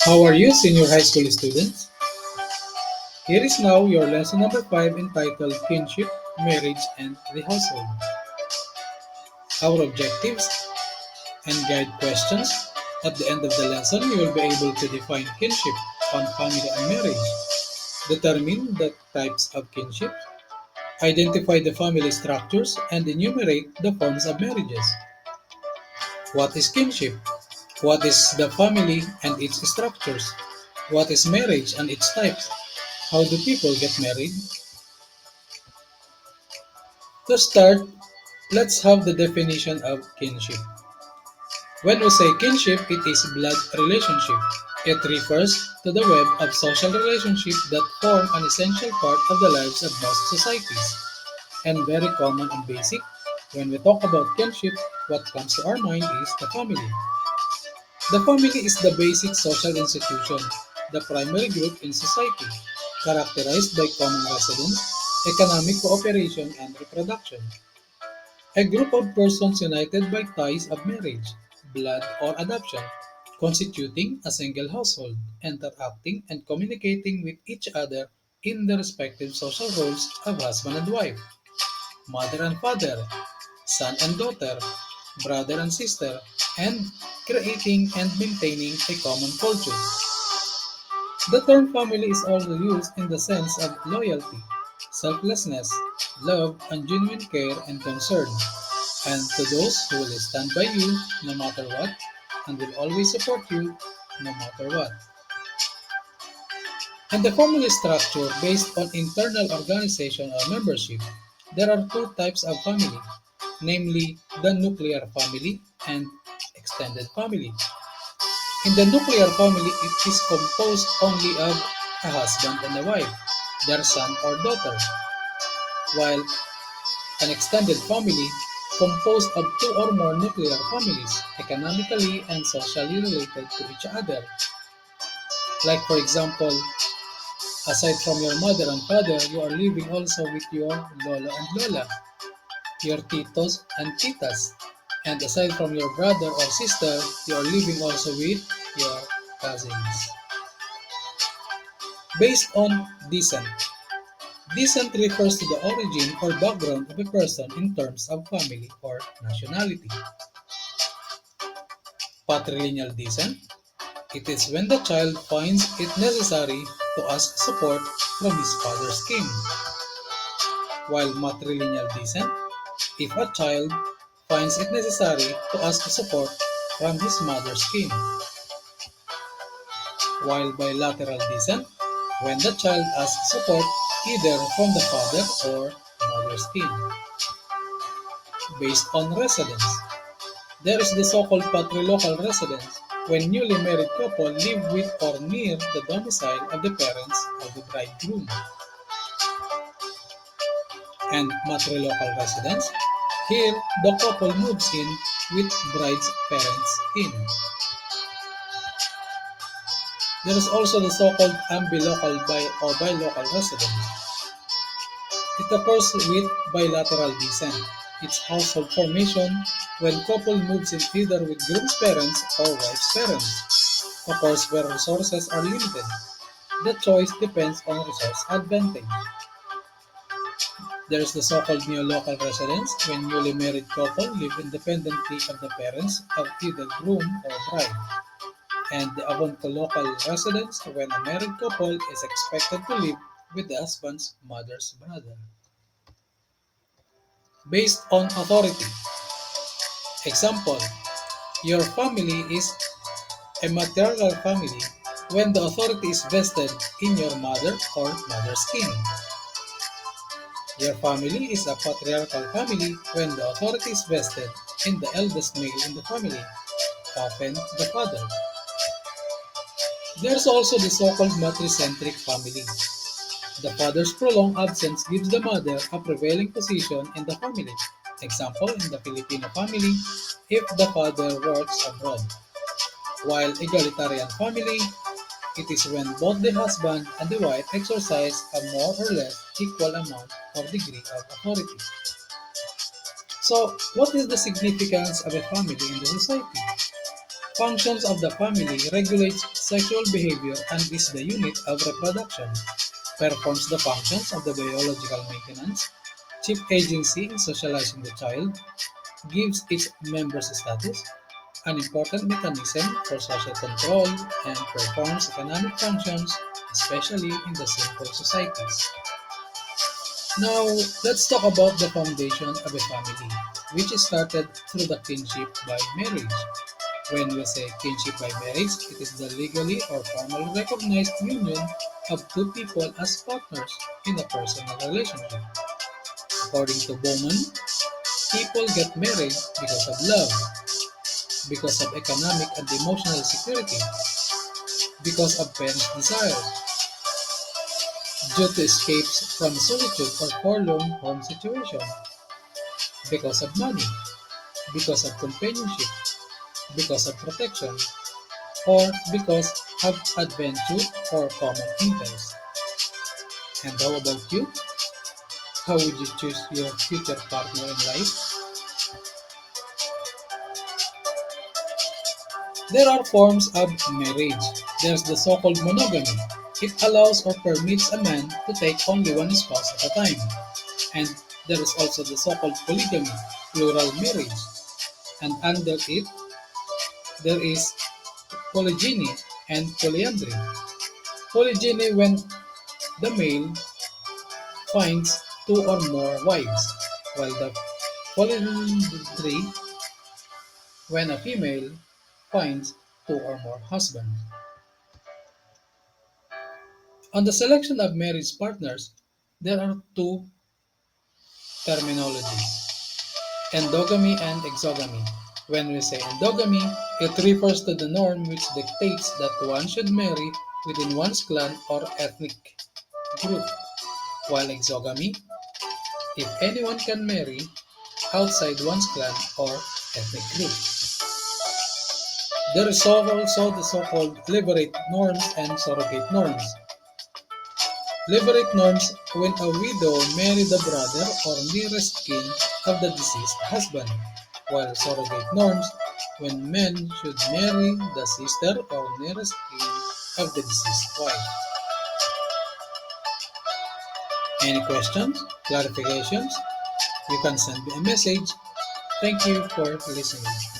How are you, senior high school students? Here is now your lesson number 5 entitled Kinship, Marriage, and the Household. Our objectives and guide questions. At the end of the lesson, you will be able to define kinship on family and marriage, determine the types of kinship, identify the family structures, and enumerate the forms of marriages. What is kinship? What is the family and its structures? What is marriage and its types? How do people get married? To start, let's have the definition of kinship. When we say kinship, it is blood relationship. It refers to the web of social relationships that form an essential part of the lives of most societies, and very common and basic. When we talk about kinship, what comes to our mind is the family. The family is the basic social institution, the primary group in society, characterized by common residence, economic cooperation, and reproduction. A group of persons united by ties of marriage, blood, or adoption, constituting a single household, interacting and communicating with each other in the respective social roles of husband and wife, mother and father, son and daughter, brother and sister, and creating and maintaining a common culture. The term family is also used in the sense of loyalty, selflessness, love, and genuine care and concern, and to those who will stand by you no matter what and will always support you no matter what. In the family structure based on internal organization or membership, there are two types of family, namely the nuclear family and extended family. In the nuclear family, it is composed only of a husband and a wife, their son or daughter, while an extended family, composed of two or more nuclear families, economically and socially related to each other. Like for example, aside from your mother and father, you are living also with your lolo and lola, your titos and titas. And aside from your brother or sister, you are living also with your cousins. Based on descent. Descent refers to the origin or background of a person in terms of family or nationality. Patrilineal descent. It is when the child finds it necessary to ask support from his father's kin. While matrilineal descent, if a child finds it necessary to ask support from his mother's kin. While bilateral descent, when the child asks support either from the father or mother's kin. Based on residence, there is the so-called patrilocal residence, when newly married couple live with or near the domicile of the parents of the bridegroom. And matrilocal residence, here the couple moves in with bride's parents in. There is also the so-called ambilocal or bilocal residence. It occurs with bilateral descent. It's household formation when couple moves in either with groom's parents or wife's parents. Occurs where resources are limited. The choice depends on resource advantage. There is the so-called neolocal residence when newly married couple live independently of the parents of either groom or bride. And the avunculocal residence when a married couple is expected to live with the husband's mother's brother. Based on authority. Example, your family is a matriarchal family when the authority is vested in your mother or mother's kin. Your family is a patriarchal family when the authority is vested in the eldest male in the family, often the father. There's also the so-called matricentric family. The father's prolonged absence gives the mother a prevailing position in the family. Example, in the Filipino family, if the father works abroad. While egalitarian family, it is when both the husband and the wife exercise a more or less equal amount or degree of authority. So, what is the significance of a family in the society? Functions of the family regulates sexual behavior and is the unit of reproduction, performs the functions of the biological maintenance, chief agency in socializing the child, gives its members status, an important mechanism for social control, and performs economic functions, especially in the simple societies. Now, let's talk about the foundation of a family, which is started through the kinship by marriage. When we say kinship by marriage, it is the legally or formally recognized union of two people as partners in a personal relationship. According to Bowman, people get married because of love, because of economic and emotional security, because of parents' desires, due to escapes from solitude or forlorn home situation, because of money, because of companionship, because of protection, or because of adventure or common interest. And how about you? How would you choose your future partner in life? There are forms of marriage. There's the so-called monogamy. It allows or permits a man to take only one spouse at a time. And there is also the so-called polygamy, plural marriage. And under it, there is polygyny and polyandry. Polygyny when the male finds two or more wives, while the polyandry when a female finds two or more husbands. On the selection of marriage partners, there are two terminologies, endogamy and exogamy. When we say endogamy, it refers to the norm which dictates that one should marry within one's clan or ethnic group, while exogamy, if anyone can marry outside one's clan or ethnic group. There is also the so-called levirate norms and surrogate norms. Levirate norms when a widow married the brother or nearest kin of the deceased husband, while surrogate norms when men should marry the sister or nearest kin of the deceased wife. Any questions, clarifications? You can send me a message. Thank you for listening.